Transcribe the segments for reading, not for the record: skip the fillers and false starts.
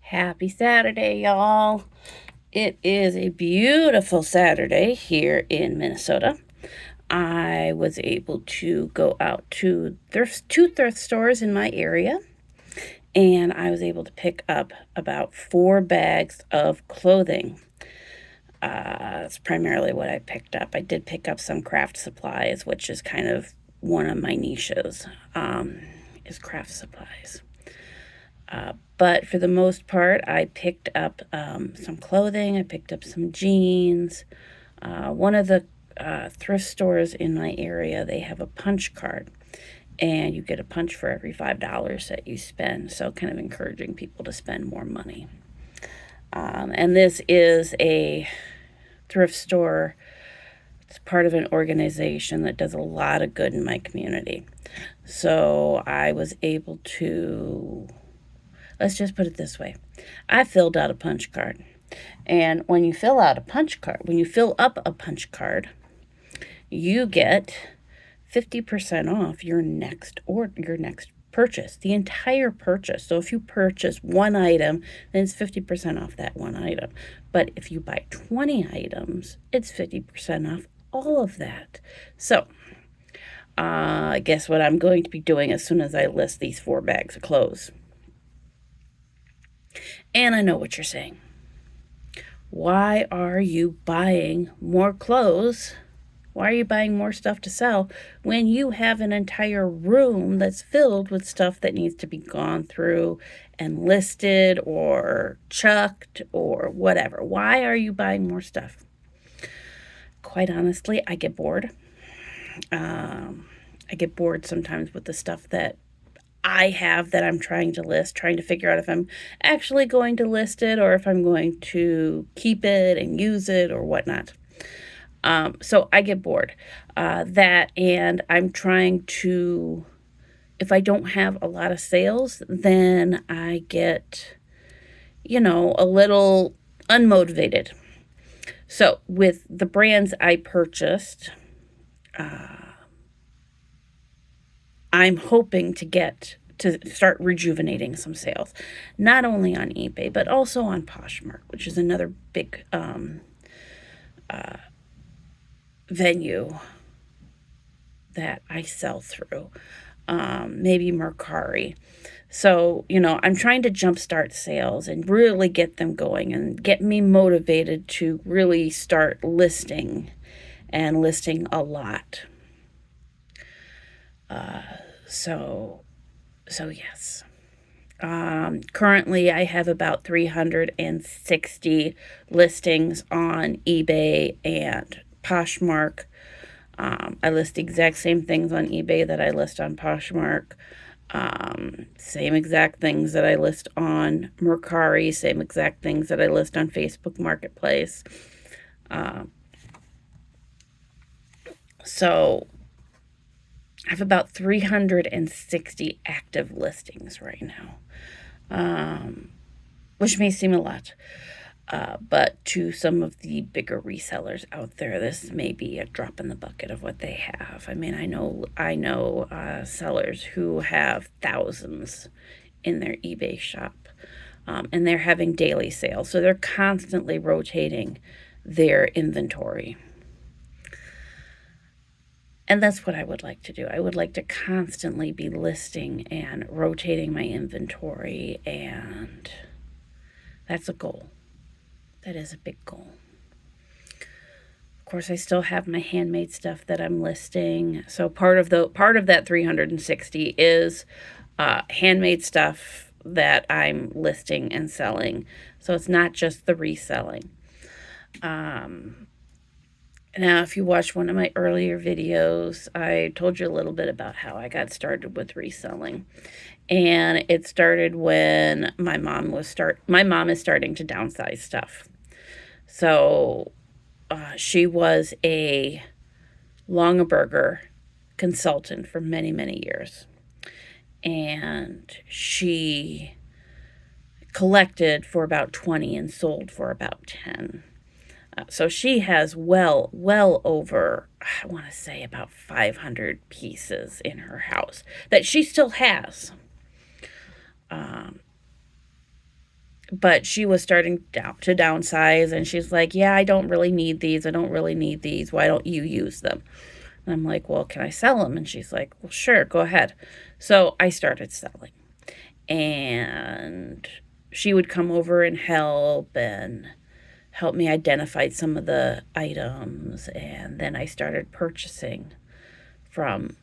Happy Saturday, y'all. It is a beautiful Saturday here in Minnesota. I was able to go out to two thrift stores in my area, and I was able to pick up about 4 bags of clothing. That's primarily what I picked up. I did pick up some craft supplies, which is kind of one of my niches, is craft supplies. But for the most part, I picked up some clothing. I picked up some jeans. One of the thrift stores in my area, they have a punch card, and you get a punch for every $5 that you spend. So kind of encouraging people to spend more money. And this is a thrift store. It's part of an organization that does a lot of good in my community. So I was able to, let's just put it this way. I filled out a punch card. And when you fill up a punch card, you get 50% off your next purchase, the entire purchase. So if you purchase one item, then it's 50% off that one item. But if you buy 20 items, it's 50% off all of that. So I guess what I'm going to be doing as soon as I list these 4 bags of clothes. And I know what you're saying. Why are you buying more clothes? Why are you buying more stuff to sell when you have an entire room that's filled with stuff that needs to be gone through and listed or chucked or whatever? Why are you buying more stuff? Quite honestly, I get bored. I get bored sometimes with the stuff that I have that I'm trying to list, trying to figure out if I'm actually going to list it or if I'm going to keep it and use it or whatnot. So I get bored. And I'm trying to, if I don't have a lot of sales, then I get, a little unmotivated. So with the brands I purchased, I'm hoping to start rejuvenating some sales, not only on eBay, but also on Poshmark, which is another big venue that I sell through. Maybe Mercari. So, I'm trying to jumpstart sales and really get them going and get me motivated to really start listing and listing a lot. So yes. Currently, I have about 360 listings on eBay and Poshmark. I list the exact same things on eBay that I list on Poshmark. Same exact things that I list on Mercari. Same exact things that I list on Facebook Marketplace. So I have about 360 active listings right now, which may seem a lot. But to some of the bigger resellers out there, this may be a drop in the bucket of what they have. I mean, I know sellers who have thousands in their eBay shop, and they're having daily sales. So they're constantly rotating their inventory. And that's what I would like to do. I would like to constantly be listing and rotating my inventory, and that's a goal. That is a big goal. Of course, I still have my handmade stuff that I'm listing. So part of that 360 is handmade stuff that I'm listing and selling. So it's not just the reselling. Now, if you watched one of my earlier videos, I told you a little bit about how I got started with reselling. And it started when my mom is starting to downsize stuff. So she was a Longaberger consultant for many, many years. And she collected for about 20 and sold for about 10. So she has well over, I want to say about 500 pieces in her house that she still has. but she was starting to downsize, and she's like, yeah, I don't really need these. I don't really need these. Why don't you use them? And I'm like, well, can I sell them? And she's like, well, sure, go ahead. So I started selling. And she would come over and help me identify some of the items. And then I started purchasing from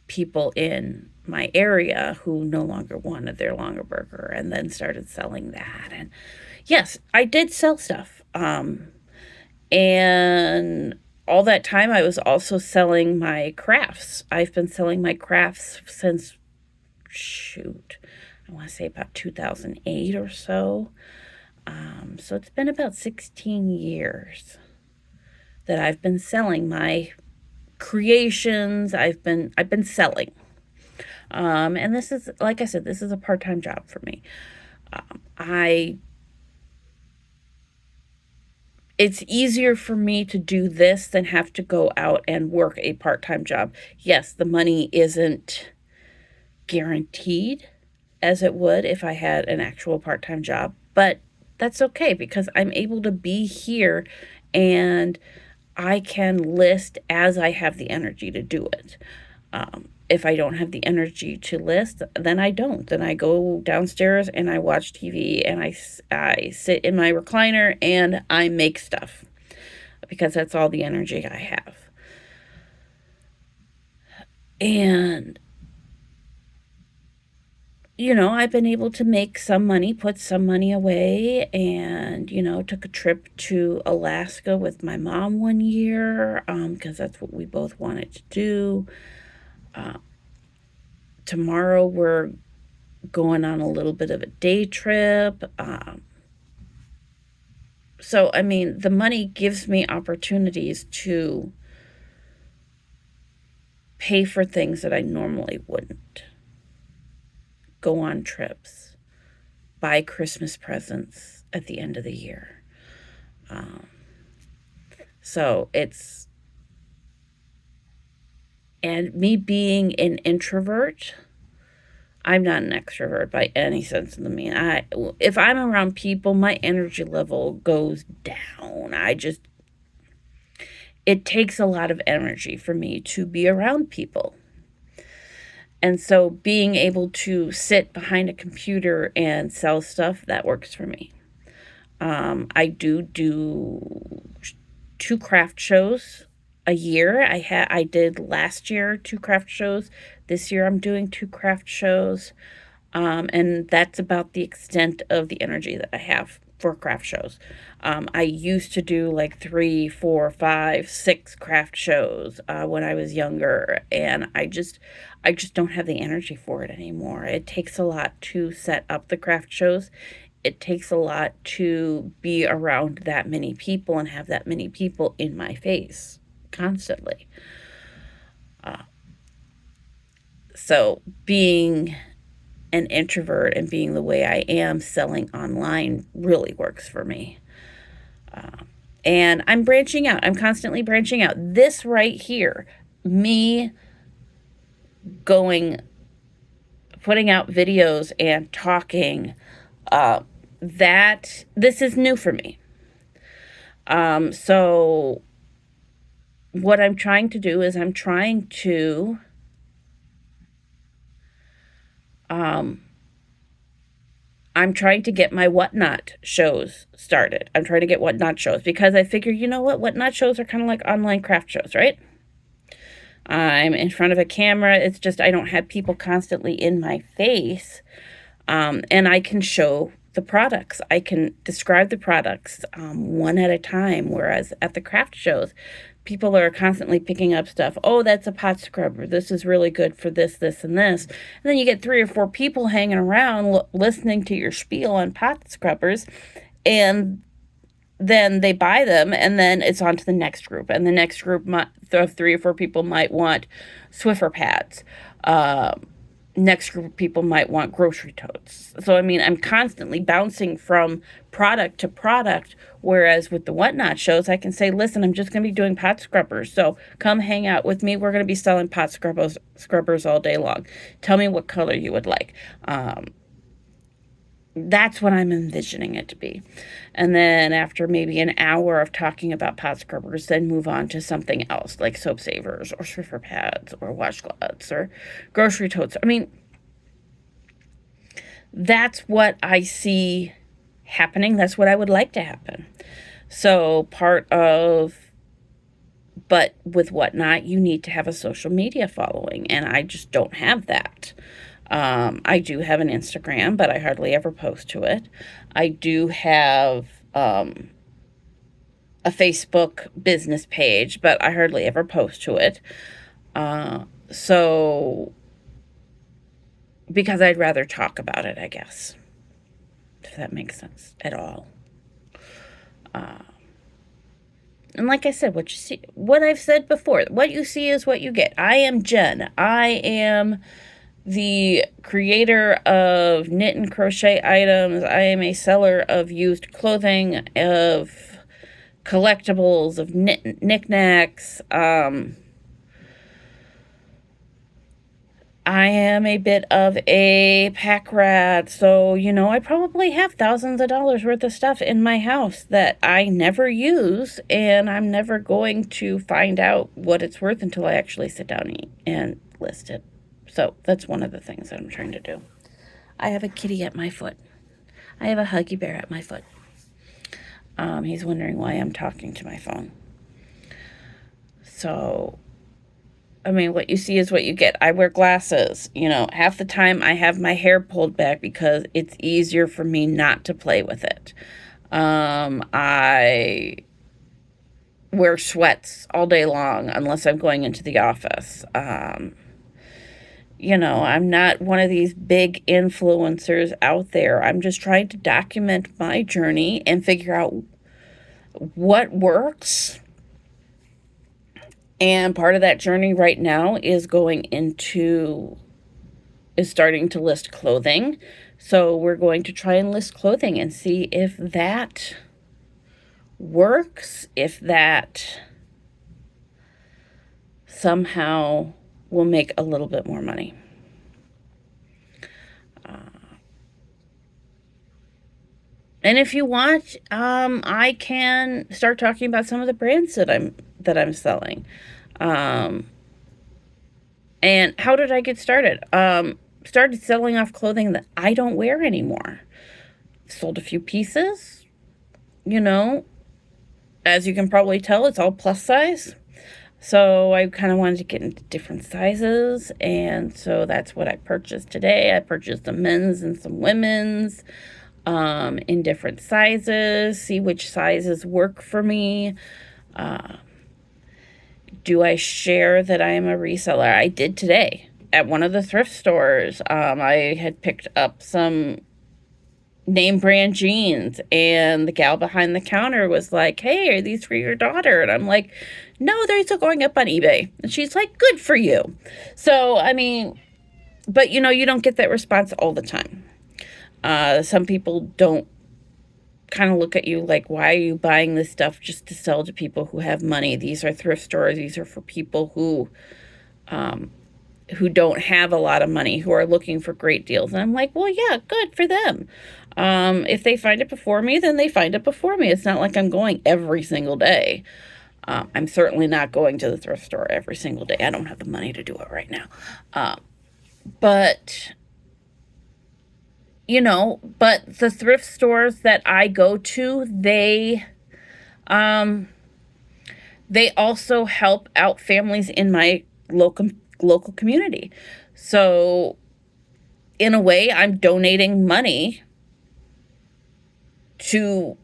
people in my area who no longer wanted their Longaberger, and then started selling that. And yes, I did sell stuff. And all that time I was also selling my crafts. I've been selling my crafts since, shoot, I want to say about 2008 or so. So it's been about 16 years that I've been selling my creations. I've been selling. And this is, like I said, this is a part-time job for me. It's easier for me to do this than have to go out and work a part-time job. Yes, the money isn't guaranteed as it would if I had an actual part-time job, but that's okay because I'm able to be here and I can list as I have the energy to do it. If I don't have the energy to list, then I don't. Then I go downstairs and I watch TV and I sit in my recliner and I make stuff because that's all the energy I have. And I've been able to make some money, put some money away, and, took a trip to Alaska with my mom one year, because that's what we both wanted to do. Tomorrow we're going on a little bit of a day trip. So, I mean, the money gives me opportunities to pay for things that I normally wouldn't. Go on trips, buy Christmas presents at the end of the year. So it's, and me being an introvert, I'm not an extrovert by any sense of the meaning. If I'm around people, my energy level goes down. It takes a lot of energy for me to be around people. And so being able to sit behind a computer and sell stuff, that works for me. I do 2 craft shows a year. I did last year 2 craft shows. This year I'm doing 2 craft shows. And that's about the extent of the energy that I have for craft shows. I used to do like 3, 4, 5, 6 craft shows when I was younger, and I just don't have the energy for it anymore. It takes a lot to set up the craft shows. It takes a lot to be around that many people and have that many people in my face constantly. So being an introvert and being the way I am, selling online really works for me. And I'm branching out. I'm constantly branching out. This right here, me putting out videos and talking, this is new for me. So what I'm trying to do is I'm trying to get my Whatnot shows started. I'm trying to get Whatnot shows because I figure, you know what? Whatnot shows are kind of like online craft shows, right? I'm in front of a camera. It's just I don't have people constantly in my face. And I can show the products. I can describe the products one at a time, whereas at the craft shows, people are constantly picking up stuff. Oh, that's a pot scrubber. This is really good for this, this, and this. And then you get 3 or 4 people hanging around listening to your spiel on pot scrubbers, and then they buy them, and then it's on to the next group. And the next group of 3 or 4 people might want Swiffer pads. Next group of people might want grocery totes. So, I mean, I'm constantly bouncing from product to product, whereas with the Whatnot shows, I can say, listen, I'm just going to be doing pot scrubbers, so come hang out with me. We're going to be selling pot scrubbers all day long. Tell me what color you would like. That's what I'm envisioning it to be. And then after maybe an hour of talking about pot scrubbers, then move on to something else like soap savers or Swiffer pads or washcloths or grocery totes. I mean, that's what I see happening. That's what I would like to happen. So but with Whatnot, you need to have a social media following, and I just don't have that. I do have an Instagram, but I hardly ever post to it. I do have a Facebook business page, but I hardly ever post to it. So, because I'd rather talk about it, I guess, if that makes sense at all. And like I said, what I've said before, what you see is what you get. I am Jen. I am the creator of knit and crochet items. I am a seller of used clothing, of collectibles, of knickknacks. I am a bit of a pack rat, so, I probably have thousands of dollars worth of stuff in my house that I never use, and I'm never going to find out what it's worth until I actually sit down and list it. So that's one of the things that I'm trying to do. I have a kitty at my foot. I have a Huggy Bear at my foot. He's wondering why I'm talking to my phone. So, I mean, what you see is what you get. I wear glasses. Half the time I have my hair pulled back because it's easier for me not to play with it. I wear sweats all day long unless I'm going into the office. I'm not one of these big influencers out there. I'm just trying to document my journey and figure out what works. And part of that journey right now is starting to list clothing. So we're going to try and list clothing and see if that works, if that somehow will make a little bit more money. And if you want, I can start talking about some of the brands that I'm selling. And how did I get started? Started selling off clothing that I don't wear anymore. Sold a few pieces. As you can probably tell, it's all plus size. So I kind of wanted to get into different sizes, and so that's what I purchased today. I purchased some men's and some women's in different sizes, see which sizes work for me. Do I share that I am a reseller? I did today at one of the thrift stores. I had picked up some name brand jeans, and the gal behind the counter was like, "Hey, are these for your daughter?" And I'm like, "No, they're still going up on eBay." And she's like, "Good for you." So, I mean, but you don't get that response all the time. Some people don't kind of look at you like, why are you buying this stuff just to sell to people who have money? These are thrift stores. These are for people who don't have a lot of money, who are looking for great deals. And I'm like, well, yeah, good for them. If they find it before me, then they find it before me. It's not like I'm going every single day. I'm certainly not going to the thrift store every single day. I don't have the money to do it right now. But the thrift stores that I go to, they also help out families in my local community. So in a way, I'm donating money to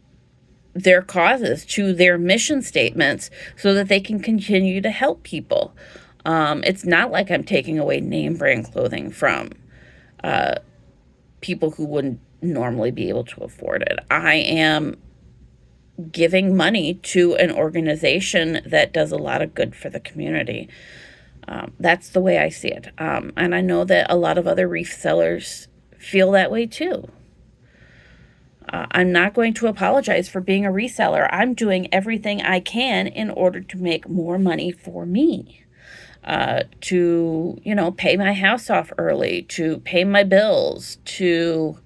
their causes, to their mission statements, so that they can continue to help people. It's not like I'm taking away name brand clothing from people who wouldn't normally be able to afford it. I am giving money to an organization that does a lot of good for the community. That's the way I see it. And I know that a lot of other reef sellers feel that way too. I'm not going to apologize for being a reseller. I'm doing everything I can in order to make more money for me. To, pay my house off early, to pay my bills, to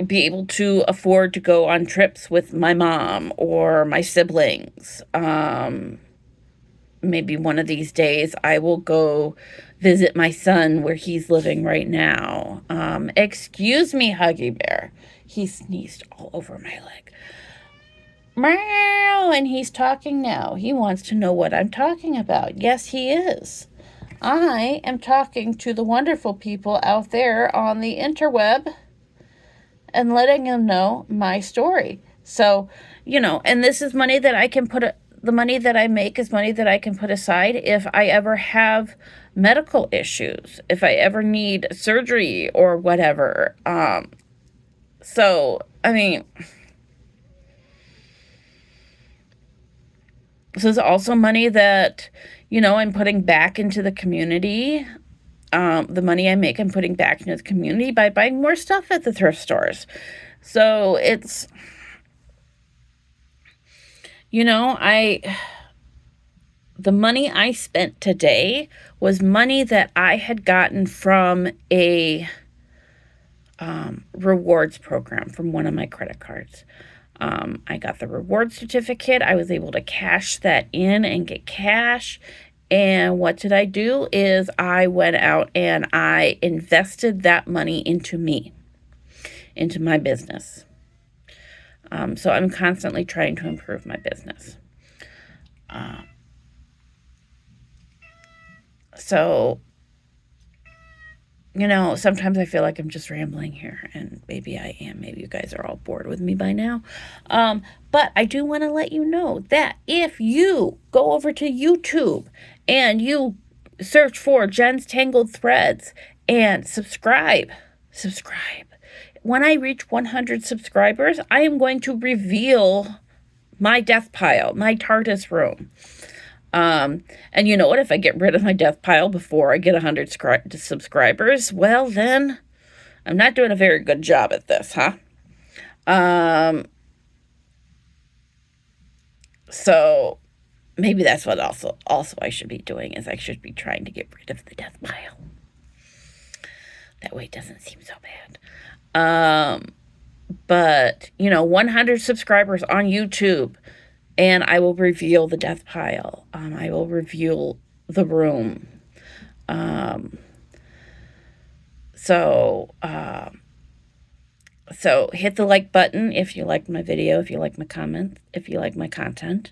be able to afford to go on trips with my mom or my siblings. Maybe one of these days I will go visit my son where he's living right now. Excuse me, Huggy Bear. He sneezed all over my leg. Meow, and he's talking now. He wants to know what I'm talking about. Yes, he is. I am talking to the wonderful people out there on the interweb and letting them know my story. So, and this is money that I can the money that I make is money that I can put aside if I ever have medical issues, if I ever need surgery or whatever. So, I mean, this is also money that, I'm putting back into the community. The money I make, I'm putting back into the community by buying more stuff at the thrift stores. So it's, the money I spent today was money that I had gotten from a rewards program from one of my credit cards. I got the reward certificate. I was able to cash that in and get cash. And what did I do is I went out and I invested that money into me, into my business. So I'm constantly trying to improve my business. So, sometimes I feel like I'm just rambling here, and maybe I am. Maybe you guys are all bored with me by now. But I do want to let you know that if you go over to YouTube and you search for Jen's Tangled Threads and subscribe. When I reach 100 subscribers, I am going to reveal my death pile, my TARDIS room. And you know what? If I get rid of my death pile before I get 100 subscribers, well, then I'm not doing a very good job at this, huh? So maybe that's what also I should be doing, is I should be trying to get rid of the death pile. That way it doesn't seem so bad. But 100 subscribers on YouTube, and I will reveal the death pile. I will reveal the room. So hit the like button if you like my video, if you like my comments, if you like my content.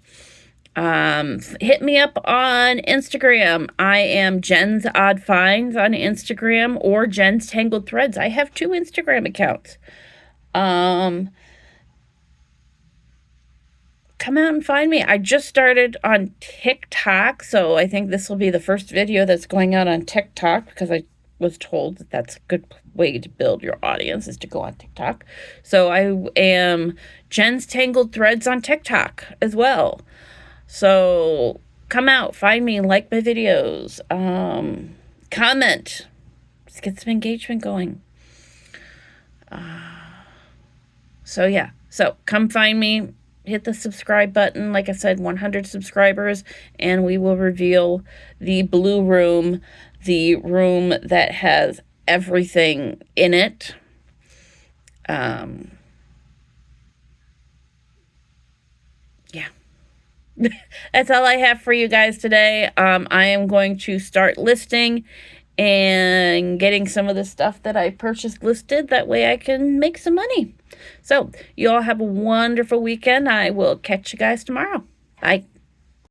Hit me up on Instagram. I am Jen's Odd Finds on Instagram, or Jen's Tangled Threads. I have 2 Instagram accounts. Come out and find me. I just started on TikTok, so I think this will be the first video that's going out on TikTok, because I was told that that's a good way to build your audience, is to go on TikTok. So I am Jen's Tangled Threads on TikTok as well. So come out, find me, like my videos, comment. Let's get some engagement going. So come find me. Hit the subscribe button. Like I said, 100 subscribers, and we will reveal the blue room, the room that has everything in it. That's all I have for you guys today. I am going to start listing and getting some of the stuff that I purchased listed. That way I can make some money. So you all have a wonderful weekend. I will catch you guys tomorrow. Bye.